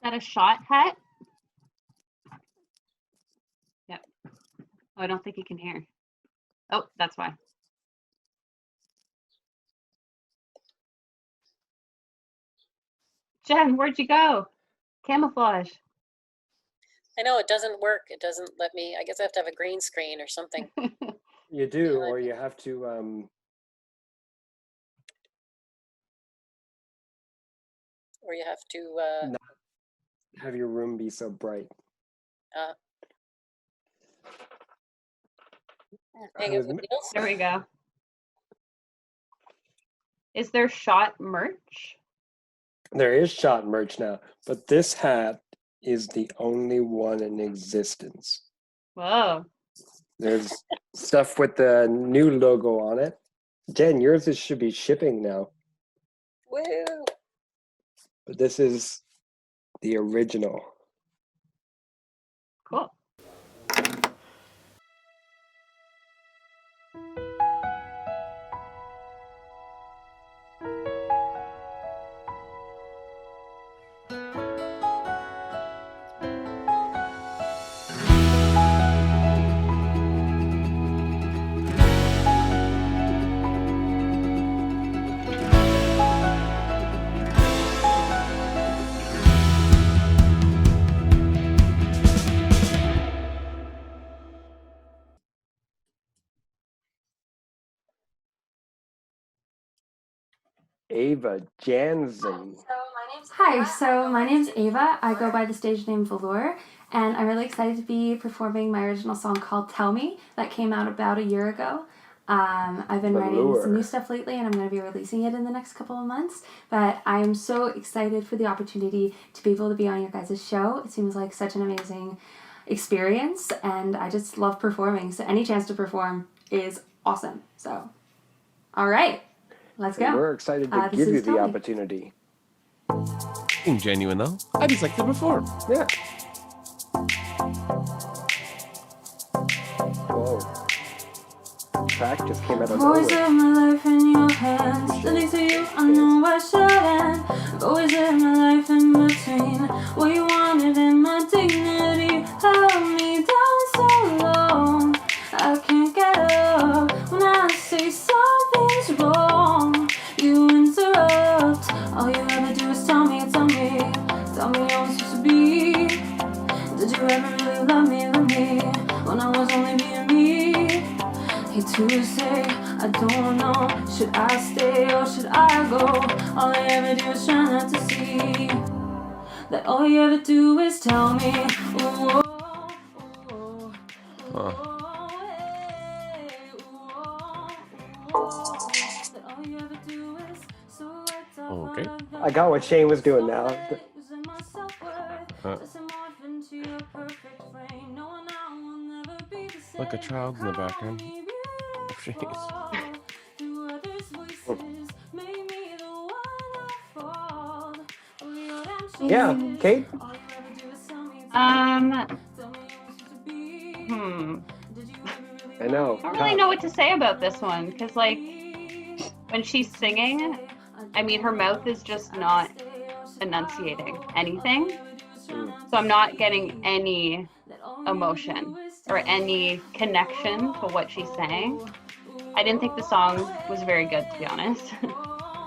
that a shot hat? Yep. Oh, I don't think he can hear. Oh, that's why. Jen, where'd you go? Camouflage. I know it doesn't work. It doesn't let me. I guess I have to have a green screen or something. You do, or you have to Or you have to not have your room be so bright. hang out with Neal's. There we go. Is there shot merch? There is shot merch now, but this hat is the only one in existence. Whoa. There's stuff with the new logo on it. Jen, yours should be shipping now. Woo! But this is the original. Cool. Ava Jansen. Hi, so my name's Ava. I go by the stage name Velour, and I'm really excited to be performing my original song called Tell Me that came out about a year ago. I've been writing some new stuff lately, and I'm going to be releasing it in the next couple of months, but I'm so excited for the opportunity to be able to be on your guys' show. It seems like such an amazing experience, and I just love performing, so any chance to perform is awesome. So, all right. Let's go. And we're excited to give you the opportunity. Being genuine though, I just like to perform. Yeah. Whoa. Track just came out of nowhere. Always have my life in your hands. Listening to you, I know I shouldn't. Always have my life in between. What you wanted and my dignity held me down so long. I can't get up when I say something's wrong. You interrupt. All you ever do is tell me how I'm supposed to be. Did you ever really love me when I was only being me? Hate to say, I don't know. Should I stay or should I go? All I ever do is try not to see that all you ever do is tell me. Ooh, ooh, ooh, Okay. I got what Shane was doing now. Like a child in the background. Jeez. Yeah, Kate? I know. I don't really know what to say about this one, because like when she's singing, I mean, her mouth is just not enunciating anything. So I'm not getting any emotion or any connection to what she's saying. I didn't think the song was very good, to be honest.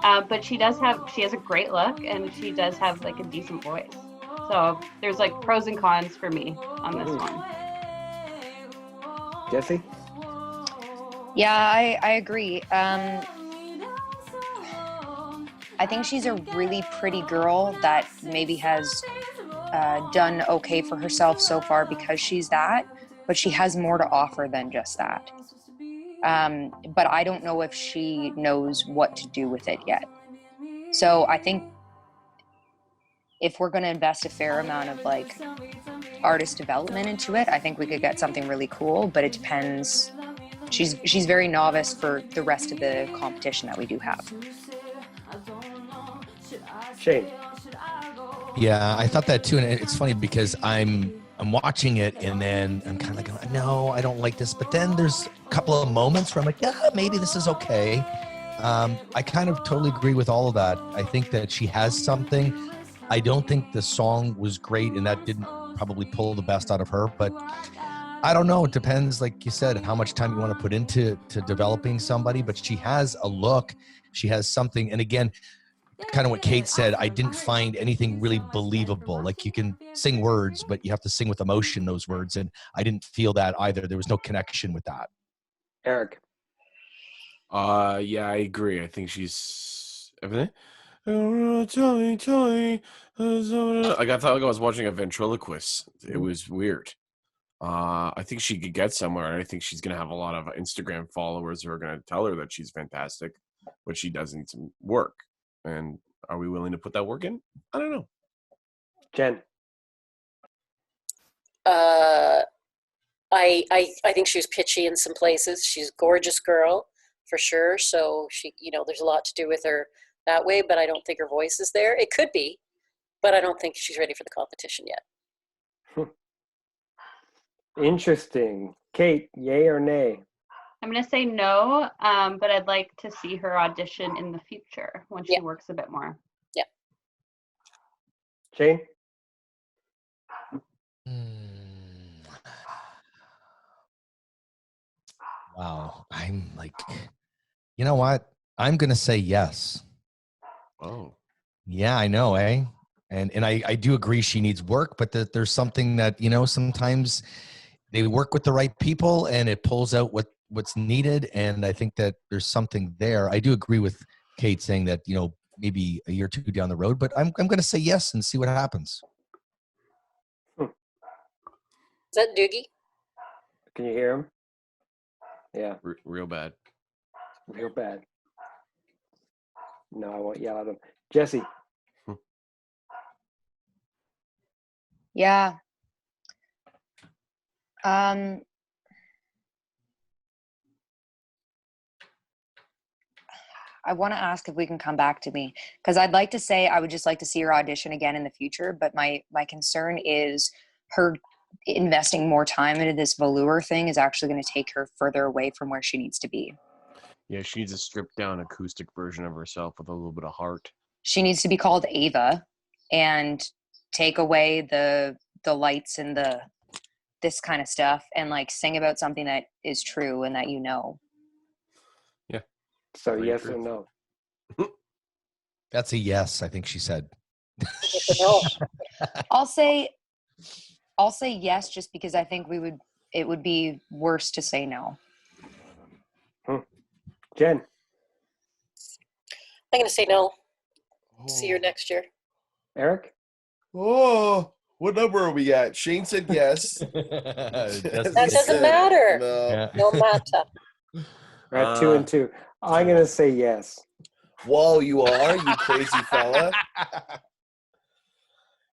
But she has a great look, and she does have like a decent voice. So there's like pros and cons for me on this one. Jessie? Yeah, I agree. I think she's a really pretty girl that maybe has done okay for herself so far because she's that, but she has more to offer than just that. But I don't know if she knows what to do with it yet. So I think if we're going to invest a fair amount of like artist development into it, I think we could get something really cool, but it depends. She's very novice for the rest of the competition that we do have. Shane? Yeah, I thought that too, and it's funny because I'm watching it and then I'm kind of like, going, no, I don't like this. But then there's a couple of moments where I'm like, yeah, maybe this is okay. I kind of totally agree with all of that. I think that she has something. I don't think the song was great, and that didn't probably pull the best out of her. But I don't know. It depends, like you said, how much time you want to put into developing somebody. But she has a look. She has something. And again, kind of what Kate said, I didn't find anything really believable. Like you can sing words, but you have to sing with emotion, those words. And I didn't feel that either. There was no connection with that. Eric. Yeah, I agree. I think she's everything. Like I thought like I was watching a ventriloquist. It was weird. I think she could get somewhere. I think she's gonna have a lot of Instagram followers who are gonna tell her that she's fantastic, but she does need some work. And are we willing to put that work in? I don't know. Jen. I think she was pitchy in some places. She's a gorgeous girl for sure. So she, there's a lot to do with her that way, but I don't think her voice is there. It could be, but I don't think she's ready for the competition yet. Interesting. Kate, yay or nay? I'm going to say no, but I'd like to see her audition in the future when she works a bit more. Yeah. Shane? Wow. I'm like, you know what? I'm going to say yes. Oh. Yeah, I know, eh? And I do agree she needs work, but there's something that, sometimes they work with the right people and it pulls out what's needed. And I think that there's something there. I do agree with Kate saying that, maybe a year or two down the road, but I'm going to say yes and see what happens. Is that Doogie? Can you hear him? Yeah. Real bad. Real bad. No, I won't yell at him. Jessie. Yeah. I want to ask if we can come back to me, because I'd like to say I would just like to see her audition again in the future, but my concern is her investing more time into this velour thing is actually going to take her further away from where she needs to be. Yeah, she needs a stripped down acoustic version of herself with a little bit of heart. She needs to be called Ava and take away the lights and this kind of stuff and like sing about something that is true and that Yeah. So yes or no? That's a yes, I think she said. No. I'll say yes, just because I think it would be worse to say no. Jen. I'm going to say no. See her next year. Eric. Oh, what number are we at? Shane said yes. That doesn't matter. No. Yeah. No matter. We're at 2 and 2. I'm gonna say yes. Whoa, you are, you crazy fella.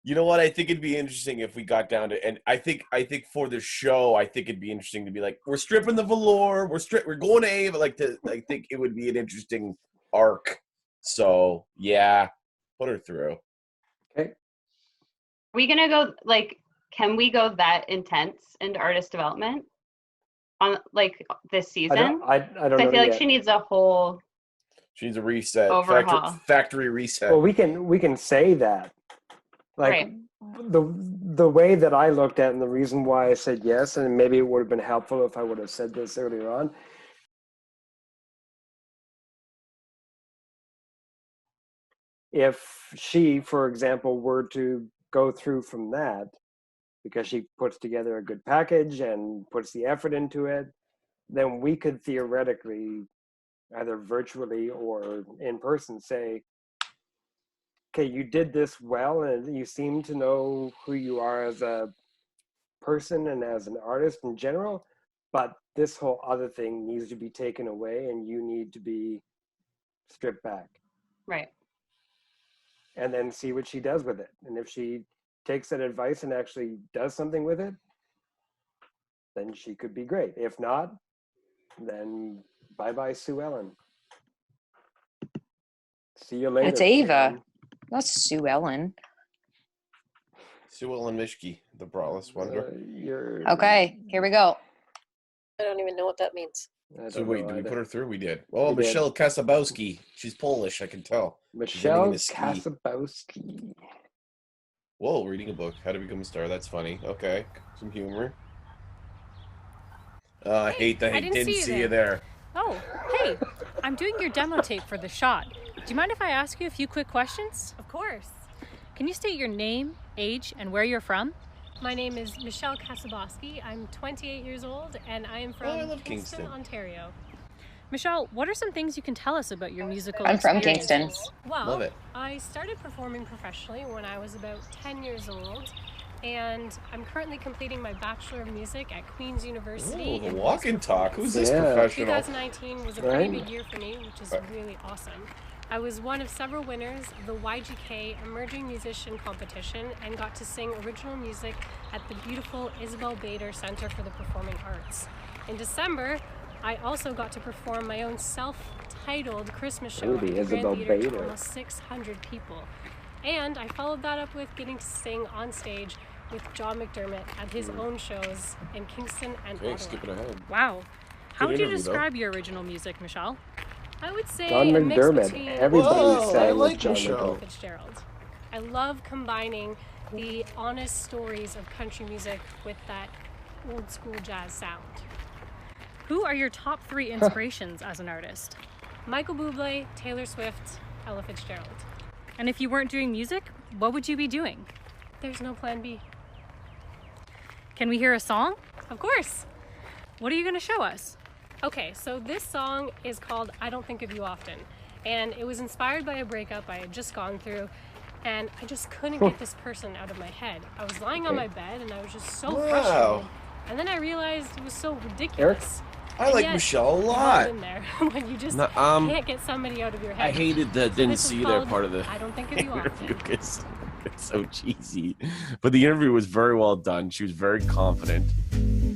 You know what? I think it'd be interesting if we got down to, and I think for the show, I think it'd be interesting to be like, we're stripping the velour, we're going to Ava. I think it would be an interesting arc. So yeah, put her through. Okay. Are we gonna go can we go that intense into artist development on this season? I don't know. I feel like yet. she needs a whole She needs a reset, overhaul. factory reset. Well, we can say that. Right. The way that I looked at it and the reason why I said yes, and maybe it would have been helpful if I would have said this earlier on. If she, for example, were to go through from that, because she puts together a good package and puts the effort into it, then we could theoretically, either virtually or in person, say, okay, you did this well and you seem to know who you are as a person and as an artist in general, but this whole other thing needs to be taken away and you need to be stripped back. Right. And then see what she does with it. And if she takes that advice and actually does something with it, then she could be great. If not, then bye-bye Sue Ellen. See you later. It's Ava. Not Sue Ellen. Sue Ellen Mishke, the braless wonder. Okay, here we go. I don't even know what that means. So wait, did we put her through? We did. Oh, We did. Michelle Kasabowski. She's Polish, I can tell. Michelle She's Kasabowski. Whoa, reading a book. How to Become a Star. That's funny. Okay, some humor. I hate that I didn't see you there. Oh, hey, I'm doing your demo tape for The Shot. Do you mind if I ask you a few quick questions? Of course. Can you state your name, age, and where you're from? My name is Michelle Kasaboski. I'm 28 years old, and I am from I love Kingston, Kingston. Ontario. Michelle, what are some things you can tell us about your musical I'm from experiences? Kingston. Well, Love it. I started performing professionally when I was about 10 years old, and I'm currently completing my Bachelor of Music at Queen's University. Oh, the in walk and talk. Who's this Yeah. professional? 2019 was a pretty big year for me, which is really awesome. I was one of several winners of the YGK Emerging Musician Competition and got to sing original music at the beautiful Isabel Bader Center for the Performing Arts. In December, I also got to perform my own self-titled Christmas show Ooh, at the the Isabel Grand Theater to Bader. almost 600 people. And I followed that up with getting to sing on stage with John McDermott at his own shows in Kingston and Okay, Ottawa. skipping ahead. Wow. How Good would you interview, though. describe your original music, Michelle? I would say John a mix McDermott. between Everybody Whoa, I sang like with John Michelle. McDermott. Fitzgerald. I love combining the honest stories of country music with that old school jazz sound. Who are your top 3 inspirations as an artist? Michael Bublé, Taylor Swift, Ella Fitzgerald. And if you weren't doing music, what would you be doing? There's no plan B. Can we hear a song? Of course. What are you going to show us? Okay, so this song is called I Don't Think of You Often. And it was inspired by a breakup I had just gone through. And I just couldn't get this person out of my head. I was lying on my bed and I was just so Wow. frustrated. And then I realized it was so ridiculous. I And like yet, Michelle a it's lot. in there when you just No, can't get somebody out of your head. I hated the So didn't this is see that called part of the I Don't Think of You interview Often. because it's so cheesy. But the interview was very well done. She was very confident,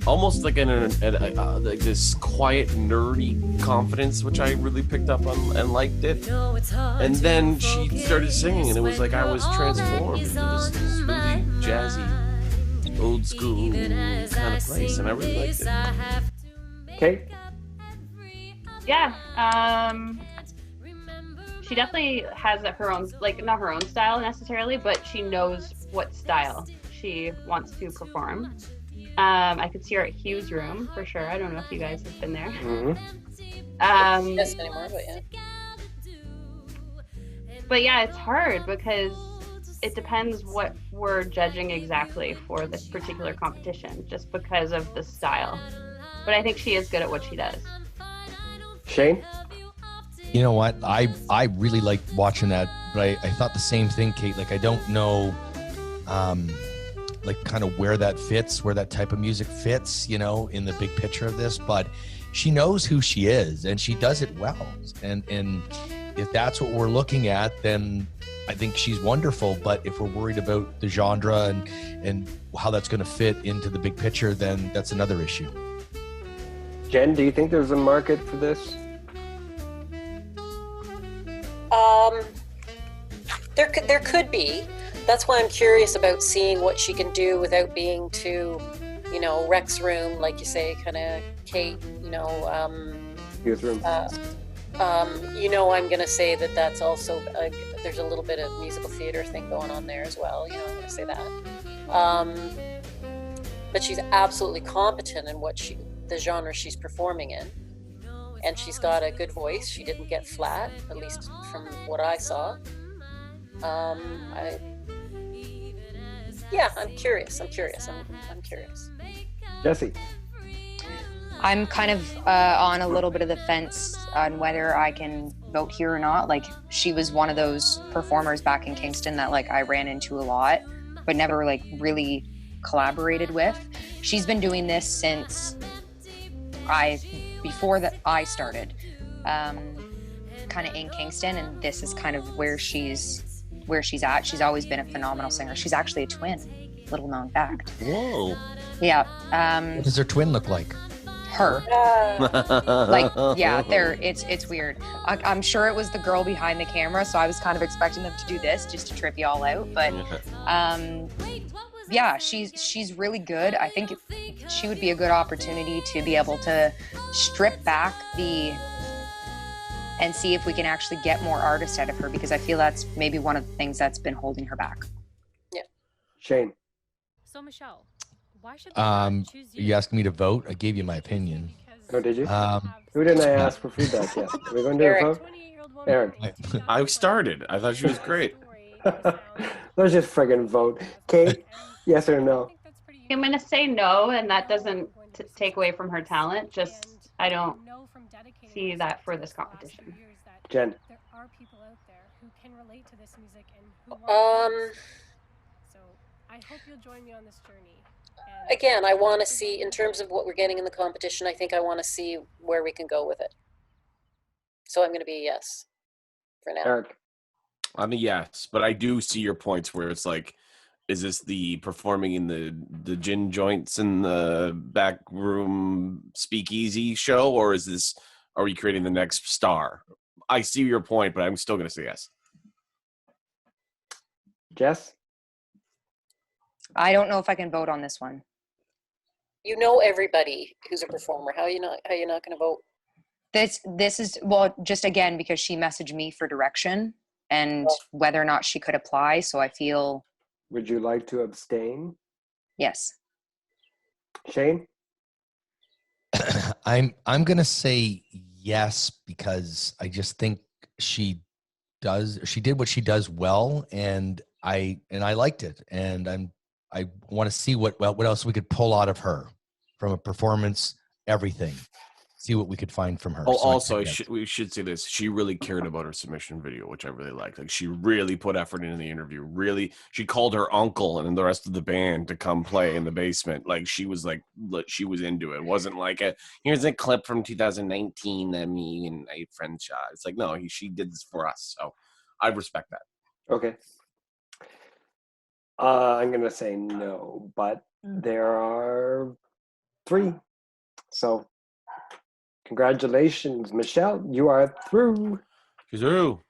almost like like this quiet, nerdy confidence, which I really picked up on and liked it. And then she started singing, and it was like I was transformed into this really jazzy, old school kind of place, and I really liked it. Okay. Yeah. She definitely has her own, like not her own style necessarily, but she knows what style she wants to perform. I could see her at Hugh's room for sure. I don't know if you guys have been there. Yes, anymore, but yeah. But yeah, it's hard because it depends what we're judging exactly for this particular competition, just because of the style. But I think she is good at what she does. Shane? You know what? I really liked watching that, but I thought the same thing, Kate. Like, I don't know, like kind of where that fits, where that type of music fits, you know, in the big picture of this, but she knows who she is and she does it well. And if that's what we're looking at, then I think she's wonderful. But if we're worried about the genre and how that's going to fit into the big picture, then that's another issue. Jen, do you think there's a market for this? There could be. That's why I'm curious about seeing what she can do without being too, you know, Rex room, like you say, kind of Kate, you know. Youth room. You know, I'm going to say that's also, there's a little bit of musical theater thing going on there as well. You know, I'm going to say that. But she's absolutely competent in the genre she's performing in. And she's got a good voice. She didn't get flat, at least from what I saw. I'm curious. I'm curious. Jessie? I'm kind of on a little bit of the fence on whether I can vote here or not. Like, she was one of those performers back in Kingston that like I ran into a lot, but never like really collaborated with. She's been doing this since before that I started, kind of in Kingston, and this is kind of where she's at. She's always been a phenomenal singer. She's actually a twin, little known fact. Whoa. Yeah. What does her twin look like? Her. Like, yeah, it's weird. I'm sure it was the girl behind the camera, so I was kind of expecting them to do this just to trip you all out. But yeah, she's really good. I think she would be a good opportunity to be able to strip back and see if we can actually get more artists out of her, because I feel that's maybe one of the things that's been holding her back. Yeah. Shane. So Michelle, why should choose You asking me to vote? I gave you my opinion. Oh, did you? Um, Who didn't I yeah. ask for feedback yet? Are we going to do a Eric. vote? Eric. I started. I thought she was great. Let's just friggin' vote. Kate, yes or no? I'm gonna say no, and that doesn't take away from her talent. Just I don't see that for this competition. Jen. There are people out there who can relate to this music and who want so I hope you'll join me on this journey. And Again, I want to see, in terms of what we're getting in the competition, I think I want to see where we can go with it. So I'm going to be a yes for now. Eric. I'm a yes, but I do see your points where it's like, is this the performing in the gin joints in the back room speakeasy show, or are we creating the next star? I see your point, but I'm still going to say yes. Jess? I don't know if I can vote on this one. You know everybody who's a performer. How are you not going to vote? This is, well, just again, because she messaged me for direction and whether or not she could apply. So I feel. Would you like to abstain? Yes. Shane? I'm going to say yes, because I just think she did what she does well, and I liked it, and I want to see what else we could pull out of her from a performance, everything. See what we could find from her. Oh, So also, we should say this. She really cared about her submission video, which I really liked. Like, she really put effort into the interview. Really, she called her uncle and the rest of the band to come play in the basement. Like, she was into it. It wasn't like here's a clip from 2019 that me and a friend shot. It's like, no, she did this for us. So I respect that. Okay. I'm going to say no, but there are 3. So congratulations, Michelle. You are through. She's through.